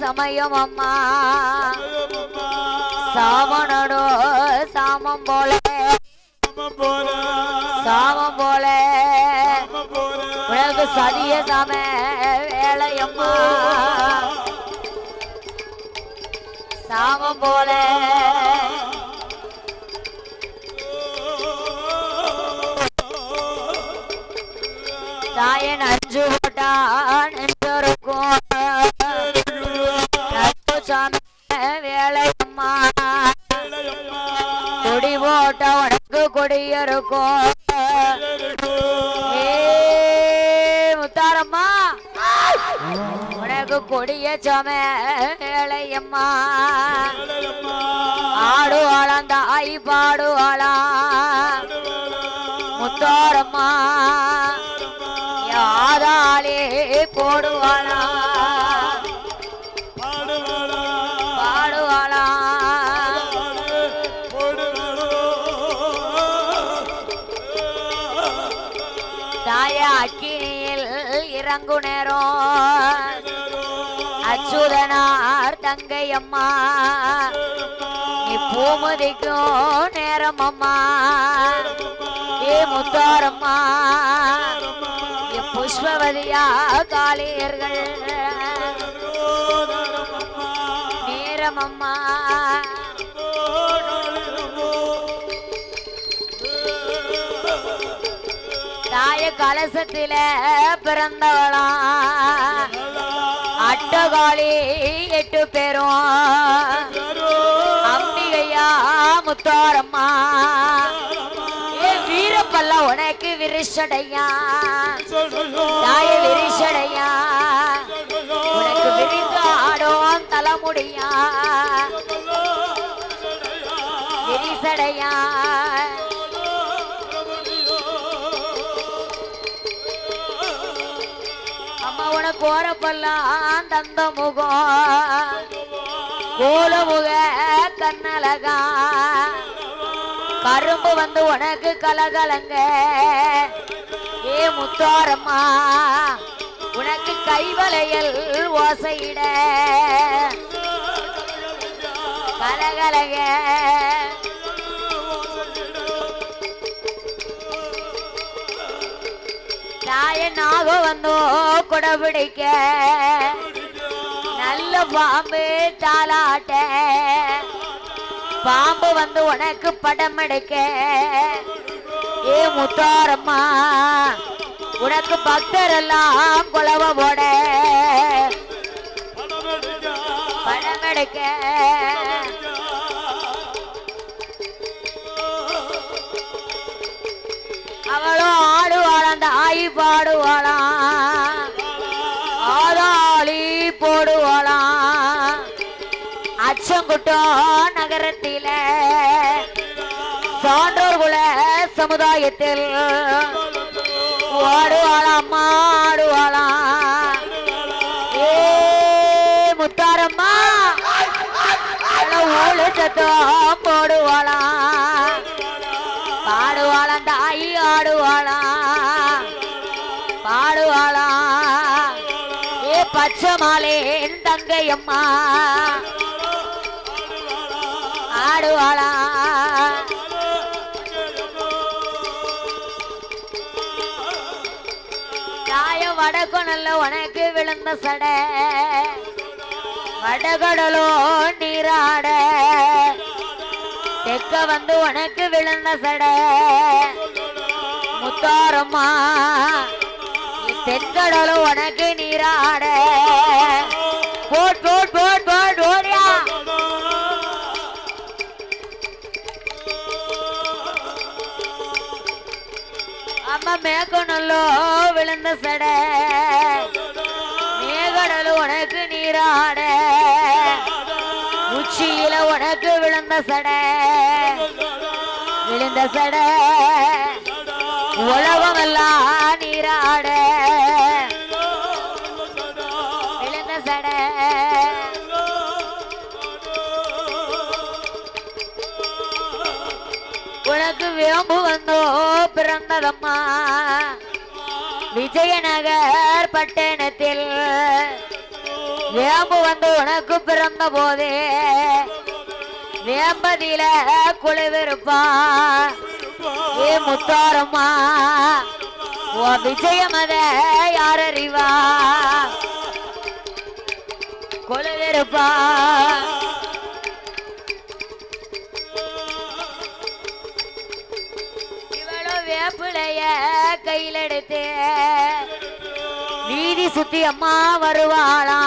சமயம் அம்மா சாமனோ சாமம் போல உனக்கு சதிய சம வேலையம்மா சாமம் போல தாயன் அஞ்சு போட்டான் என்றிருக்கும் வேலையம்மா கொடி போட்ட உனக்கு கொடியிருக்கும் முத்தாரம்மா உனக்கு கொடிய சம வேலையம்மா ஆடுவாளாம் தாய் பாடுவாளாம் முத்தாரம்மா யாதாலே போடுவாளா பாடுவாளா தாய அக்கினியில் இறங்கு நேரம் அச்சுதனார் தங்கையம்மா நீ பூமதிக்கும் நேரம் அம்மா ஏ முத்தாரம்மா புஷ்பவதியா காளியர்கள் நேரம் அம்மா தாய கலசத்தில பிறந்தவளா அட்டகாளி 8 பேரும் அம்பிகையா முத்தாரம்மா வீரப்பல்ல உனக்கு விரிசடையா தாய விரிசடையா உனக்கு விரிந்து ஆடும் தலைமுடியா விரிசடையா அம்மா உனக்கு ஓரப்பல்லாம் தந்த முகம் கோலமுக கண்ணழகா கரும்பு வந்து உனக்கு கலகலங்க ஏ முத்தாரம்மா உனக்கு கைவளையல் ஓசையிட கலகலக தாயனாக வந்தோ குடபிடிக்க நல்ல பாம்பு தாளாட்ட பாம்பு வந்து உனக்கு படம் எடுக்க ஏ முத்தாரம்மா உனக்கு பக்தர் எல்லாம் குலவ போட படம் எடுக்க அவளும் ஆடுவாளாம் தாய் பாடுவாளாம் ஆதாளி போடுவாளாம் அச்சங்குட்டோ நகரத்தில சான்றோர் குல சமுதாயத்தில் ஆடுவாளாம் ஆடுவாளாம் ஏ முத்தாரம்மா ஊழ சத்தம் போடுவாளாம் பாடுவாளாம் தாய் ஆடுவாளாம் பாடுவாளாம் ஏ பச்சை மாலேன் தங்கையம்மா ஆடுவாளா தாய வடக்குனல்ல உனக்கு விழுந்த சடை வடகடலோ நீராட தெக்க வந்து உனக்கு விழுந்த சடை முத்தாரம்மா தென்கடலோ உனக்கு நீராட போட் போட் போட் போட் ஓடியா அம்மா மேற்கொண்டோ விழுந்த சடை மேகடலு உனக்கு நீராட உச்சியில உனக்கு விழுந்த சடை விழுந்த சடை உலகம் எல்லாம் நீராட விழுந்த சடை உனக்கு வேம்பு வந்தோ பிறந்ததம்மா விஜயநகர் பட்டணத்தில் வேம்பு வந்து உனக்கு பிறந்த போதே வேம்பதியில குழுவிருப்பா ஏ முத்தாரம்மா ஓ விஜயமத யார் அறிவா குழுவிருப்பா இவளோ வேப்பிளைய கையில் எடுத்து வீதி சுத்தி அம்மா வருவாளா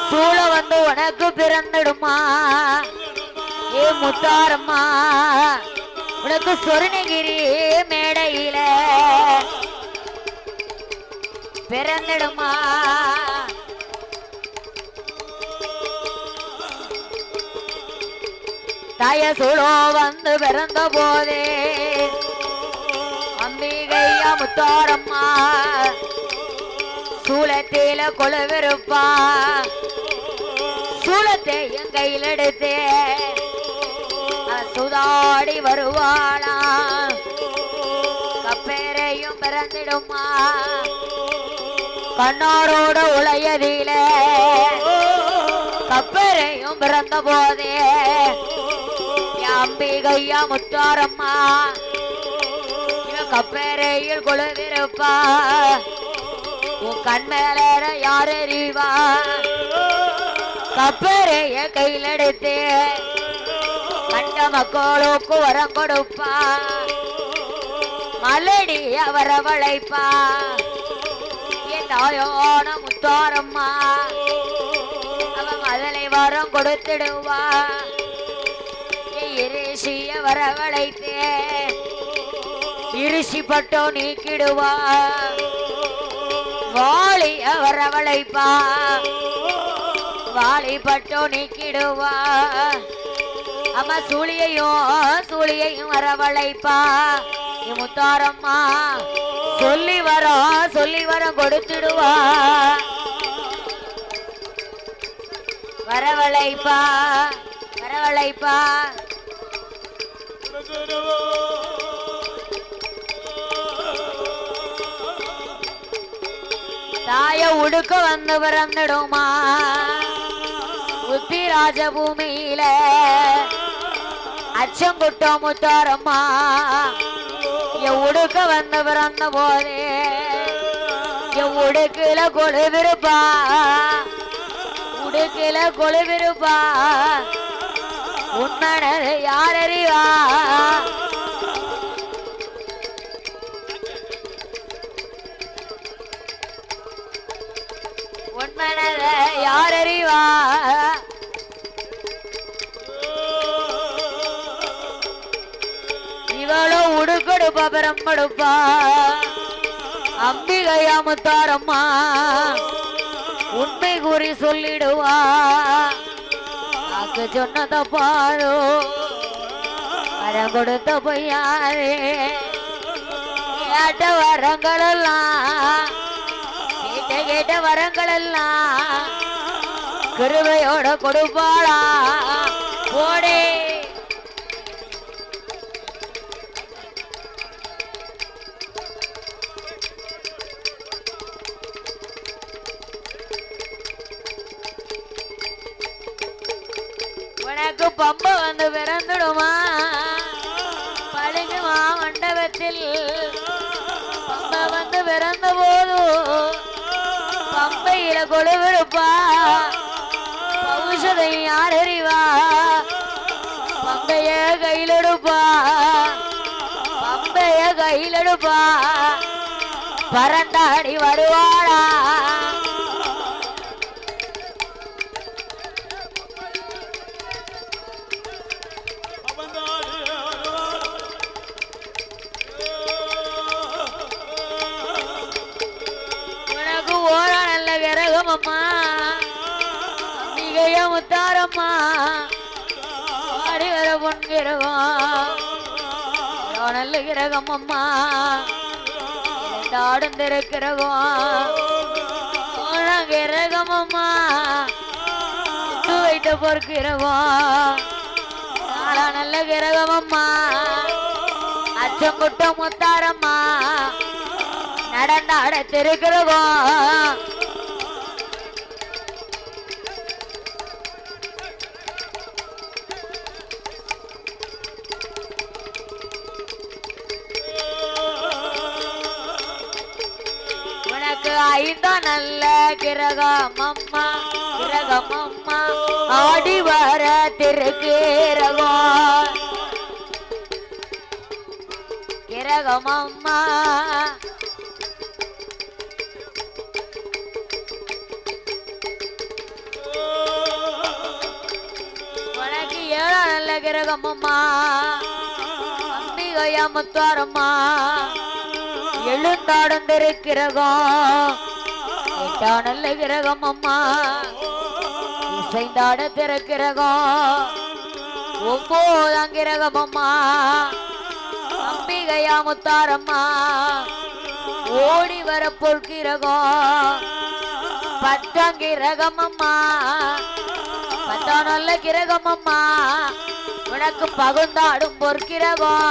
சூழ வந்து உனக்கு பிறந்துடுமா ஏ முத்தாரம்மா உனக்கு சொர்ணகிரி மேடையில பிறந்துடுமா தாய சூழோ வந்து பிறந்த போதே அம்பிகையா முத்தாரம்மா சூளத்தில கொழுவிருப்பா சூளத்தை என் கையில் எடுத்து சுதாடி வருவாளா கப்பேரையும் பிறந்திடுமா கண்ணாரோட உளையதில கப்பேரையும் பிறந்த போதே அம்பிகையா முத்தாரம்மா கப்பேரையில் கொழுவிருப்பா உன் கண் மேல யார் அறிவா கப்பேரைய கையில் எடுத்து கண்ட மக்களுக்கு வரம் கொடுப்பா மலடிய வரவழைப்பா என் தாயோன முத்தாரம்மா அவன் மதலை வரம் கொடுத்துடுவா இரிசிய வரவழைத்தே இருசி பட்டோ நீக்கிடுவா வாளிய வரவழைப்பா வாளி பட்டோ நீக்கிடுவா அம்மா சூழியையும் வரவழைப்பா முத்தாரம்மா சொல்லி வரம் கொடுத்துடுவா வரவழைப்பா வரவழைப்பா தாய உடுக்க வந்து பிறந்துடுமா உத்தி ராஜபூமியில அச்சங்குட்டோ முத்தாரம்மா என் உடுக்க வந்து பிறந்த போதே என் உடுக்கில கொழுவிருப்பா உடுக்கில கொழுவிருப்பா உன்மனது யார் அறிவா உன்மனத யார் அறிவா இவளோ உடுக்கடுப்பா பெரம்படுப்பா அம்பிகையா முத்தாரம்மா உண்மை கூறி சொல்லிடுவா ஆக்கு சொன்னத பாரோ வரம் கொடுத்த பொய்யாரே கேட்ட வரங்கள் எல்லாம் கேட்ட வரங்கள் எல்லாம் கிருபையோட கொடுப்பாளா போடே உனக்கு பம்ப வந்து பிறந்துடுமா பழிஞ்சுமா மண்டபத்தில் பம்ப வந்து பிறந்த போது பம்பையில கொழுவிருப்பா பௌஷதை யார் அறிவா பம்பைய கையிலெடுப்பா பம்பைய கையிலெடுப்பா பறந்தாடி வருவாளா கிரகமம்மா மிகைய முத்தாரம்மா ஆடி வர பொன் கிரகம் நல்ல கிரகமம்மா ஆடும் திறக்கிறகம் கிரகமம்மா வைத்த பொறுக்கிறகம் நல்ல கிரகமம்மா அச்சங்குட்ட முத்தாரம்மா நடந்தாட திருக்கிறகம் ஐந்தா நல்ல கிரகமம்மா கிரகமம்மா ஆடி வர திருக்கிரகம் கிரகமம்மா உனக்கு ஏழா நல்ல கிரகமம்மா அம்பிகையா முத்தாரம்மா எழுந்தாடந்திருக்கிறகம் எட்டா நல்ல கிரகம் அம்மா இசைந்தாட திறக்கிறகம் ஒன்பதாம் கிரகம் அம்மா அம்பிகையா முத்தாரம்மா ஓடி வர பொற்கிரகம் பத்தாம் கிரகம் அம்மா பத்தாம் நல்ல கிரகம் அம்மா உனக்கு பகுந்தாடும் பொற்கிரகம்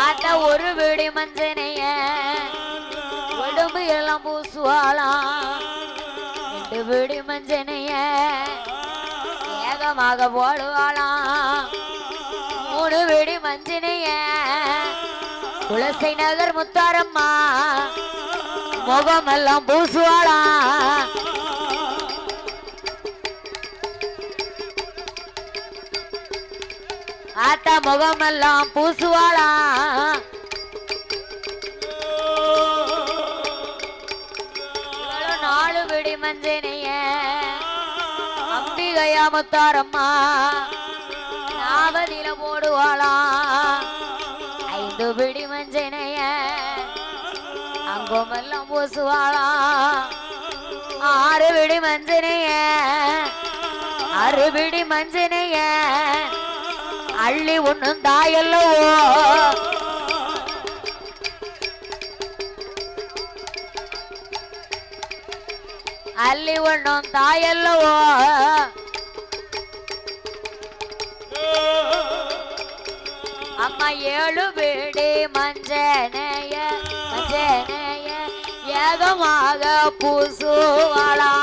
ஆட்ட ஒரு வீடி மஞ்சனைய உடம்பு எல்லாம் பூசுவாளாம் ரெண்டு வீடி மஞ்சனைய ஏகமாக போடுவாளாம் மூணு வீடி மஞ்சனைய துளசி நகர் முத்தாரம்மா முகமெல்லாம் பூசுவாளா ஆத்தா முகமெல்லாம் பூசுவாளா நாலு விடி மஞ்சனைய அம்பிகையா முத்தாரம்மா நாவதில போடுவாளா ஐந்து விடி மஞ்சனைய அங்கோமெல்லாம் பூசுவாளா ஆறு விடி மஞ்சனைய அறுபிடி மஞ்சனைய அள்ளி ஒண்ணும் தாயல்லவோ அள்ளி ஒண்ணும் தாயல்லவோ அம்மா ஏழு வீடி மஞ்சனைய மஞ்சனைய ஏகமாக பூசுவாளா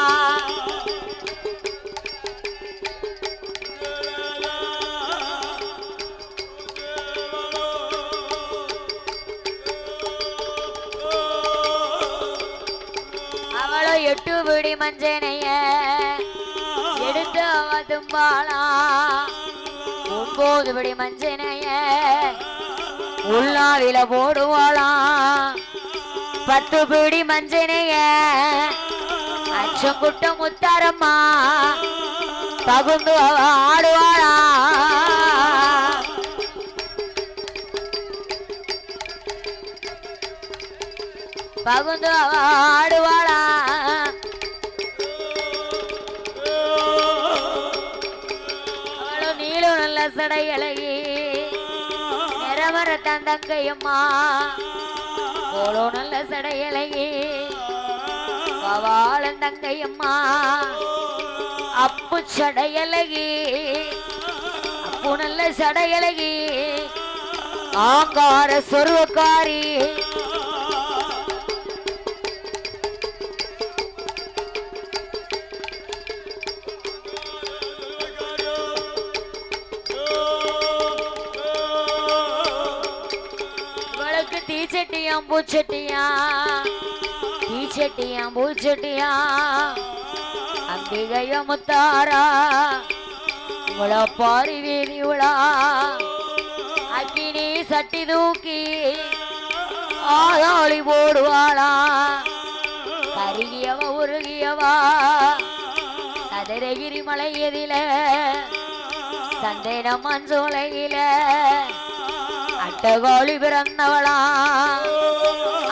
அவளோ எட்டு வீடி மஞ்சனைய எடுத்து தும்பாளா ஒன்பது விடி மஞ்சனைய உள்ளாவில போடுவாளா பத்து பிடி மஞ்சனைய அச்சங்குட்ட முத்தாரம்மா தகுந்து ஆடுவாளா பகுந்து ஆடுவாளா அவளோ நீளும் நல்ல சடை அழகி நிறமர தந்தங்கையம்மா போலோ நல்ல சடையழகி பவாளன் தங்கையம்மா அப்பு சடையழகி அப்பு நல்ல சடையழகி ஆங்கார சொருவக்காரி தீச்சட்டியாம் பூச்சட்டியா தீச்சட்டியாம் பூச்சட்டியா அம்பிகைய முத்தாரா உங்கள பாரி வீதி உளா அக்கினி சட்டி தூக்கி ஆதாளி போடுவாளா கருகியவ உருகியவா சதுரகிரி மலை எதில சந்தேன மஞ்சோலையில அட்டகோழி பிறந்தவளா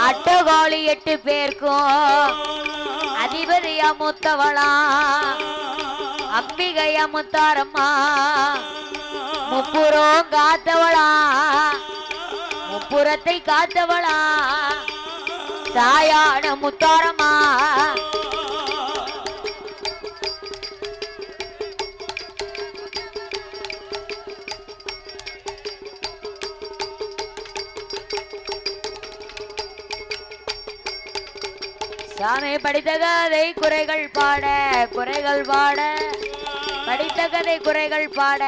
அட்டகோழி 8 பேருக்கும் அதிபதியா மூத்தவளா அம்பிகையா முத்தாரம்மா முப்புறம் காத்தவளா முப்புறத்தை காத்தவளா தாயான முத்தாரம்மா சாமி படித்த கதை குறைகள் பாட குறைகள் பாட படித்த கதை குறைகள் பாட